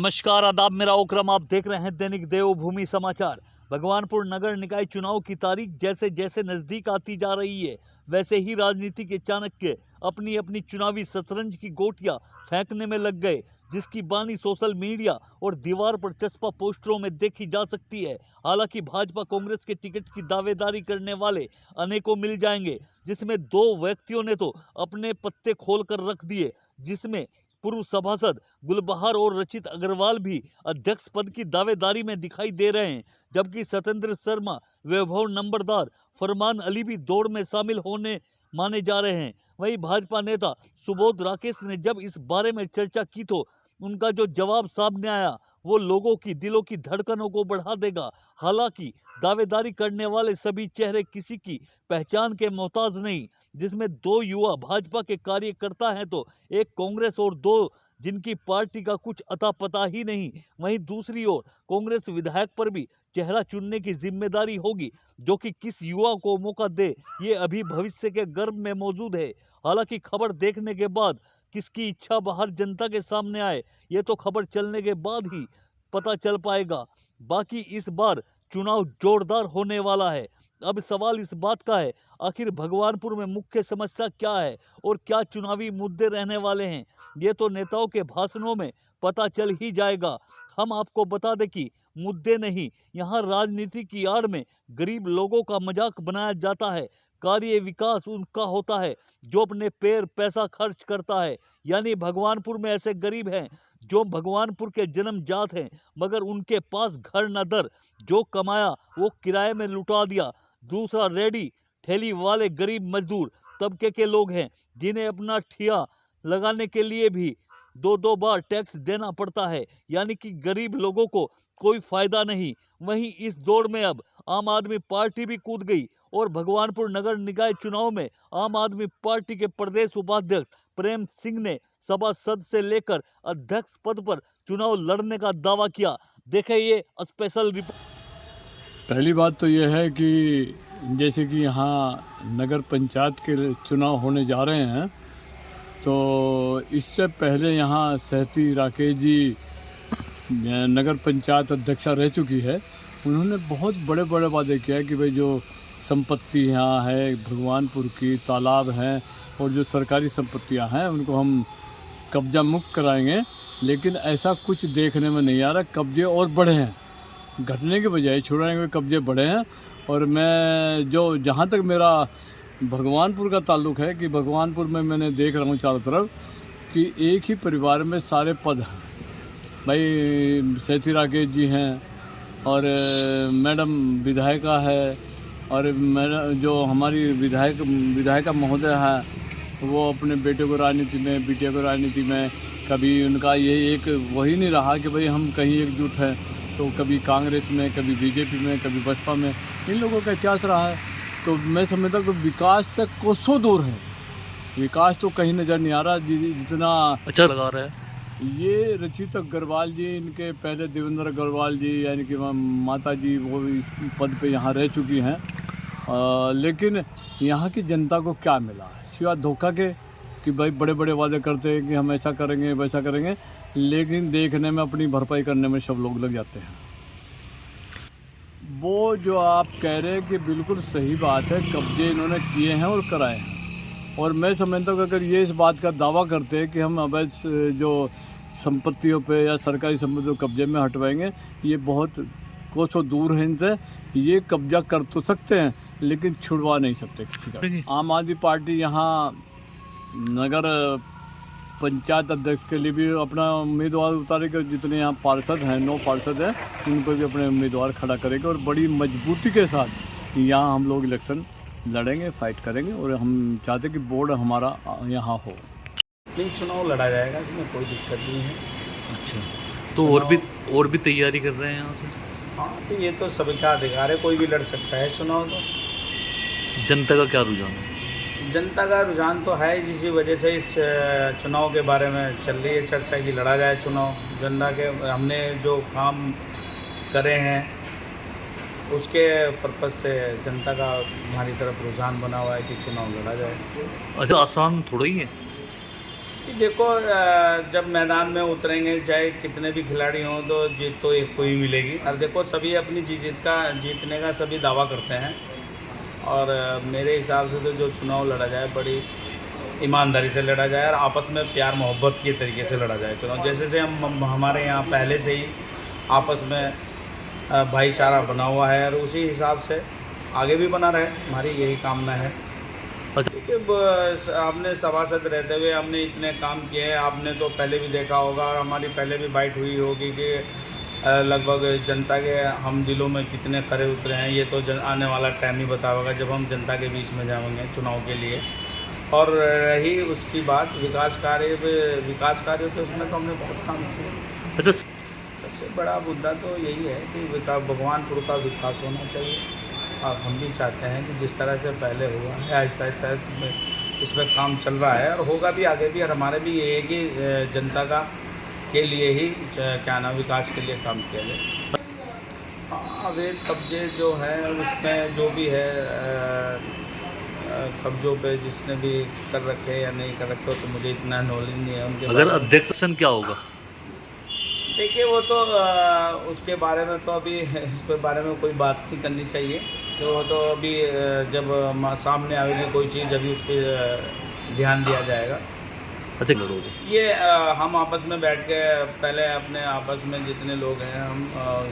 नमस्कार, आदाब, मेरा ओकरम। आप देख रहे हैं दैनिक देवभूमि समाचार। भगवानपुर नगर निकाय चुनाव की तारीख जैसे जैसे नजदीक आती जा रही है, वैसे ही राजनीति के चाणक्य अपनी अपनी चुनावी शतरंज की गोटियां फेंकने में लग गए, जिसकी बानी सोशल मीडिया और दीवार पर चस्पा पोस्टरों में देखी जा सकती है। हालांकि भाजपा कांग्रेस के टिकट की दावेदारी करने वाले अनेकों मिल जाएंगे, जिसमें दो व्यक्तियों ने तो अपने पत्ते खोल कर रख दिए, जिसमें पूर्व सभासद गुलबहार और रचित अग्रवाल भी अध्यक्ष पद की दावेदारी में दिखाई दे रहे हैं, जबकि सत्येंद्र शर्मा, वैभव नंबरदार, फरमान अली भी दौड़ में शामिल होने माने जा रहे हैं। वहीं भाजपा नेता सुबोध राकेश ने जब इस बारे में चर्चा की तो उनका जो जवाब सामने आया वो लोगों की दिलों की धड़कनों को बढ़ा देगा। हालांकि दावेदारी करने वाले सभी चेहरे किसी की पहचान के मोहताज नहीं, जिसमें दो युवा भाजपा के कार्यकर्ता हैं तो एक कांग्रेस और दो जिनकी पार्टी का कुछ अता पता ही नहीं। वहीं दूसरी ओर कांग्रेस विधायक पर भी चेहरा चुनने की जिम्मेदारी होगी, जो कि किस युवा को मौका दे ये अभी भविष्य के गर्भ में मौजूद है। हालांकि खबर देखने के बाद किसकी इच्छा बाहर जनता के सामने आए, ये तो खबर चलने के बाद ही पता चल पाएगा। बाकी इस बार चुनाव जोरदार होने वाला है। अब सवाल इस बात का है, आखिर भगवानपुर में मुख्य समस्या क्या है और क्या चुनावी मुद्दे रहने वाले हैं, ये तो नेताओं के भाषणों में पता चल ही जाएगा। हम आपको बता दें कि मुद्दे नहीं, यहाँ राजनीति की आड़ में गरीब लोगों का मजाक बनाया जाता है। कार्य विकास उनका होता है जो अपने पैर पैसा खर्च करता है। यानी भगवानपुर में ऐसे गरीब हैं जो भगवानपुर के जन्म जात हैं, मगर उनके पास घर न दर, जो कमाया वो किराए में लुटा दिया। दूसरा रेडी ठेली वाले गरीब मजदूर तबके के लोग हैं, जिन्हें अपना ठिया लगाने के लिए भी दो बार टैक्स देना पड़ता है। यानी कि गरीब लोगों को कोई फायदा नहीं। वहीं इस दौड़ में अब आम आदमी पार्टी भी कूद गई और भगवानपुर नगर निकाय चुनाव में आम आदमी पार्टी के प्रदेश उपाध्यक्ष प्रेम सिंह ने सभासद से लेकर अध्यक्ष पद पर चुनाव लड़ने का दावा किया। देखें ये स्पेशल रिपोर्ट। पहली बात तो यह है कि जैसे कि यहाँ नगर पंचायत के चुनाव होने जा रहे हैं, तो इससे पहले यहाँ सहती राकेश जी नगर पंचायत अध्यक्षा रह चुकी है। उन्होंने बहुत बड़े बड़े वादे किया कि भाई जो संपत्ति यहाँ है भगवानपुर की, तालाब हैं और जो सरकारी संपत्तियाँ हैं उनको हम कब्जा मुक्त कराएंगे, लेकिन ऐसा कुछ देखने में नहीं आ रहा। कब्जे और बढ़े हैं, घटने के बजाय छुड़ाने के कब्जे बढ़े हैं। और मैं जो जहाँ तक मेरा भगवानपुर का ताल्लुक़ है कि भगवानपुर में मैंने देख रहा हूँ चारों तरफ कि एक ही परिवार में सारे पद हैं। भाई सहती राकेश जी हैं और मैडम विधायिका है और मैडम जो हमारी विधायिका महोदय है वो अपने बेटे को राजनीति में, बिटिया को राजनीति में, कभी उनका ये एक वही नहीं रहा कि भाई हम कहीं एकजुट हैं, तो कभी कांग्रेस में, कभी बीजेपी में, कभी बसपा में। इन लोगों का इतिहास रहा है। तो मैं समझता हूँ कि विकास से कोसों दूर है। विकास तो कहीं नज़र नहीं आ रहा जितना अच्छा लगा रहा है। ये रचित अग्रवाल जी, इनके पहले देवेंद्र अग्रवाल जी यानी कि माता जी वो इस पद पे यहाँ रह चुकी हैं, लेकिन यहाँ की जनता को क्या मिला सिवाय धोखा के कि भाई बड़े बड़े वादे करते हैं कि हम ऐसा करेंगे वैसा करेंगे, लेकिन देखने में अपनी भरपाई करने में सब लोग लग जाते हैं। वो जो आप कह रहे हैं कि बिल्कुल सही बात है, कब्जे इन्होंने किए हैं और कराए हैं। और मैं समझता हूँ कि अगर ये इस बात का दावा करते हैं कि हम अवैध जो संपत्तियों पे या सरकारी संपत्तियों कब्जे में हटवाएंगे, ये बहुत कोसों दूर हैं इनसे। ये कब्जा कर तो सकते हैं लेकिन छुड़वा नहीं सकते किसी का। आम आदमी पार्टी यहाँ नगर पंचायत अध्यक्ष के लिए भी अपना उम्मीदवार उतारेगा। जितने यहाँ पार्षद हैं, 9 पार्षद हैं, उनको भी अपने उम्मीदवार खड़ा करेंगे और बड़ी मजबूती के साथ यहाँ हम लोग इलेक्शन लड़ेंगे, फाइट करेंगे। और हम चाहते कि बोर्ड हमारा यहाँ हो। नहीं, चुनाव लड़ा जाएगा, इसमें कोई दिक्कत नहीं है। अच्छा, तो और भी तैयारी कर रहे हैं यहाँ से? हाँ, तो ये तो सभी का अधिकार है, कोई भी लड़ सकता है चुनाव। तो जनता का क्या रुझान है? जनता का रुझान तो है, जिसी वजह से इस चुनाव के बारे में चल रही है चर्चा कि लड़ा जाए चुनाव। जनता के हमने जो काम करे हैं उसके पर्पज़ से जनता का हमारी तरफ रुझान बना हुआ है कि चुनाव लड़ा जाए। अच्छा, आसान थोड़ा ही है। कि देखो जब मैदान में उतरेंगे चाहे कितने भी खिलाड़ी हों तो जीत तो एक को ही मिलेगी। और देखो सभी अपनी जीतने का सभी दावा करते हैं और मेरे हिसाब से तो जो चुनाव लड़ा जाए बड़ी ईमानदारी से लड़ा जाए और आपस में प्यार मोहब्बत के तरीके से लड़ा जाए चुनाव। जैसे से हम हमारे यहाँ पहले से ही आपस में भाईचारा बना हुआ है और उसी हिसाब से आगे भी बना रहे, हमारी यही कामना है। क्योंकि हमने सभासद रहते हुए हमने इतने काम किए हैं, आपने तो पहले भी देखा होगा और हमारी पहले भी बाइट हुई होगी कि लगभग जनता के हम दिलों में कितने खरे उतरे हैं। ये तो आने वाला टाइम ही बताएगा जब हम जनता के बीच में जाएंगे चुनाव के लिए। और रही उसकी बात विकास कार्य तो उसमें तो हमने बहुत काम किया। सबसे बड़ा मुद्दा तो यही है कि भगवानपुर का विकास होना चाहिए और हम भी चाहते हैं कि जिस तरह से पहले हुआ है आहिस्ता आहिस्ता इसमें काम चल रहा है और होगा भी आगे भी। और हमारे भी ये है कि जनता का के लिए ही क्या नाम विकास के लिए काम किया जाए। अवैध कब्जे जो है उसमें जो भी है कब्जों पे जिसने भी कर रखे या नहीं कर रखे हो तो मुझे इतना नॉलेज नहीं है उनके। अगर अध्यक्ष क्या होगा? देखिए वो तो उसके बारे में तो अभी उसके बारे में कोई बात नहीं करनी चाहिए। तो वो तो अभी जब सामने आएगी कोई चीज़ अभी उस पर ध्यान दिया जाएगा। अच्छा ये हम आपस में बैठ के पहले अपने आपस में जितने लोग हैं हम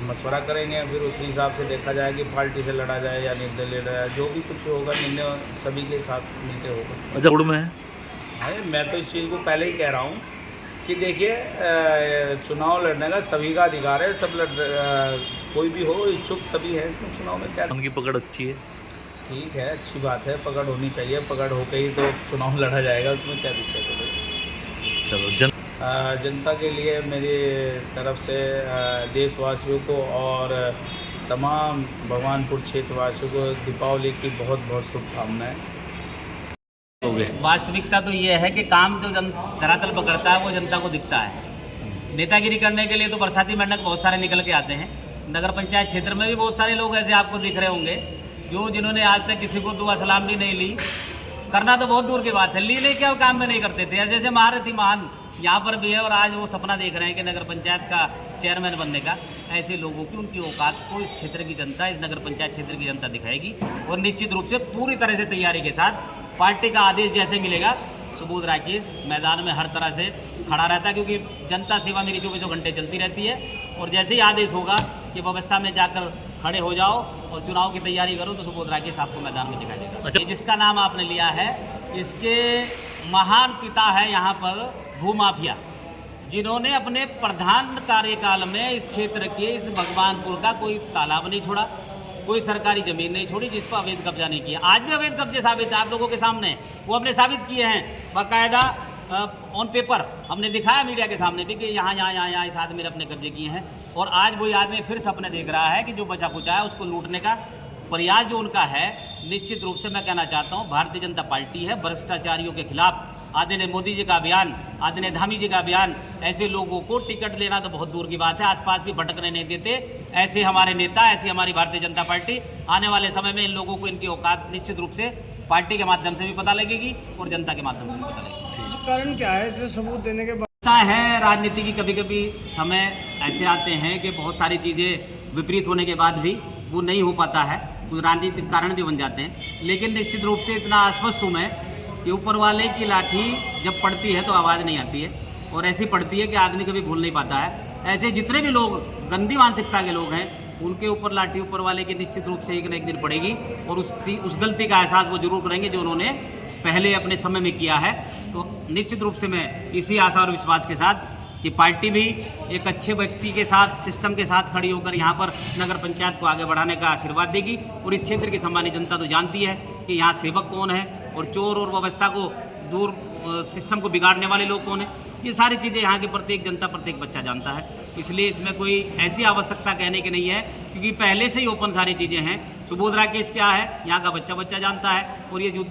मशवरा करेंगे, फिर उसी हिसाब से देखा जाए कि पार्टी से लड़ा जाए या निर्णय ले जाए। जो भी कुछ होगा निर्णय सभी के साथ मिलकर होगा। अच्छा गुड़ में है अरे मैं तो इस चीज़ को पहले ही कह रहा हूँ कि देखिए चुनाव लड़ने का सभी का अधिकार है। सब कोई भी हो इच्छुक सभी है इसमें चुनाव में। क्या उनकी पकड़ अच्छी है? ठीक है, अच्छी बात है, पकड़ होनी चाहिए। पकड़ होकर ही तो चुनाव लड़ा जाएगा, उसमें क्या दिक्कत है। चलो जनता के लिए मेरी तरफ से देशवासियों को और तमाम भगवानपुर क्षेत्रवासियों को दीपावली की बहुत बहुत शुभकामनाएं। वास्तविकता तो ये है कि काम जो धरातल पर करता है वो जनता को दिखता है। नेतागिरी करने के लिए तो बरसाती मेंढक बहुत सारे निकल के आते हैं। नगर पंचायत क्षेत्र में भी बहुत सारे लोग ऐसे आपको दिख रहे होंगे जो जिन्होंने आज तक किसी को दुआ सलाम भी नहीं ली। करना तो बहुत दूर की बात है, ली क्या वो काम में नहीं करते थे। ऐसे महारथी महान यहाँ पर भी है और आज वो सपना देख रहे हैं कि नगर पंचायत का चेयरमैन बनने का। ऐसे लोगों की उनकी औकात को इस क्षेत्र की जनता, इस नगर पंचायत क्षेत्र की जनता दिखाएगी और निश्चित रूप से पूरी तरह से तैयारी के साथ पार्टी का आदेश जैसे मिलेगा सुबोध राकेश मैदान में हर तरह से खड़ा रहता है, क्योंकि जनता सेवा मेरी 24 घंटे चलती रहती है। और जैसे ही आदेश होगा कि व्यवस्था में जाकर खड़े हो जाओ और चुनाव की तैयारी करो तो सुबोध राकेश आपको मैदान में दिखाई देगा। अच्छा। ये जिसका नाम आपने लिया है इसके महान पिता है यहाँ पर भूमाफिया, जिन्होंने अपने प्रधान कार्यकाल में इस क्षेत्र के इस भगवानपुर का कोई तालाब नहीं छोड़ा, कोई सरकारी जमीन नहीं छोड़ी जिस पर अवैध कब्जा नहीं किया। आज भी अवैध कब्जे साबित है आप लोगों के सामने, वो हमने साबित किए हैं बाकायदा ऑन पेपर। हमने दिखाया मीडिया के सामने भी कि यहाँ इस आदमी ने अपने कब्जे किए हैं। और आज वही आदमी फिर सपने देख रहा है कि जो बचा कुचा है उसको लूटने का प्रयास जो उनका है। निश्चित रूप से मैं कहना चाहता हूँ भारतीय जनता पार्टी है भ्रष्टाचारियों के खिलाफ। आदरणीय मोदी जी का अभियान, आदरणीय धामी जी का अभियान, ऐसे लोगों को टिकट लेना तो बहुत दूर की बात है, आसपास भी भटकने नहीं देते। ऐसे हमारे नेता, ऐसी हमारी भारतीय जनता पार्टी। आने वाले समय में इन लोगों को इनकी औकात निश्चित रूप से पार्टी के माध्यम से भी पता लगेगी और जनता के माध्यम से भी पता लगेगी। कारण क्या है जो सबूत देने के बाद है राजनीति की कभी कभी समय ऐसे आते हैं कि बहुत सारी चीज़ें विपरीत होने के बाद भी वो नहीं हो पाता है, कुछ राजनीतिक कारण भी बन जाते हैं। लेकिन निश्चित रूप से इतना आश्वस्त हूँ मैं कि ऊपर वाले की लाठी जब पड़ती है तो आवाज़ नहीं आती है और ऐसी पड़ती है कि आदमी कभी भूल नहीं पाता है। ऐसे जितने भी लोग गंदी मानसिकता के लोग हैं उनके ऊपर लाठी ऊपर वाले की निश्चित रूप से एक न एक दिन पड़ेगी और उस गलती का एहसास वो जरूर करेंगे जो उन्होंने पहले अपने समय में किया है। तो निश्चित रूप से मैं इसी आशा और विश्वास के साथ कि पार्टी भी एक अच्छे व्यक्ति के साथ, सिस्टम के साथ खड़ी होकर यहाँ पर नगर पंचायत को आगे बढ़ाने का आशीर्वाद देगी। और इस क्षेत्र की सम्मानित जनता तो जानती है कि यहाँ सेवक कौन है और चोर और व्यवस्था को दूर, सिस्टम को बिगाड़ने वाले लोग कौन है। ये सारी चीज़ें यहाँ की प्रत्येक जनता, प्रत्येक बच्चा जानता है। इसलिए इसमें कोई ऐसी आवश्यकता कहने की नहीं है, क्योंकि पहले से ही ओपन सारी चीज़ें हैं। सुबोध राकेश क्या है यहाँ का बच्चा जानता है और ये जो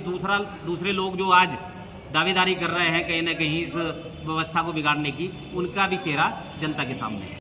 दूसरे लोग जो आज दावेदारी कर रहे हैं कहीं ना कहीं इस व्यवस्था को बिगाड़ने की, उनका भी चेहरा जनता के सामने है।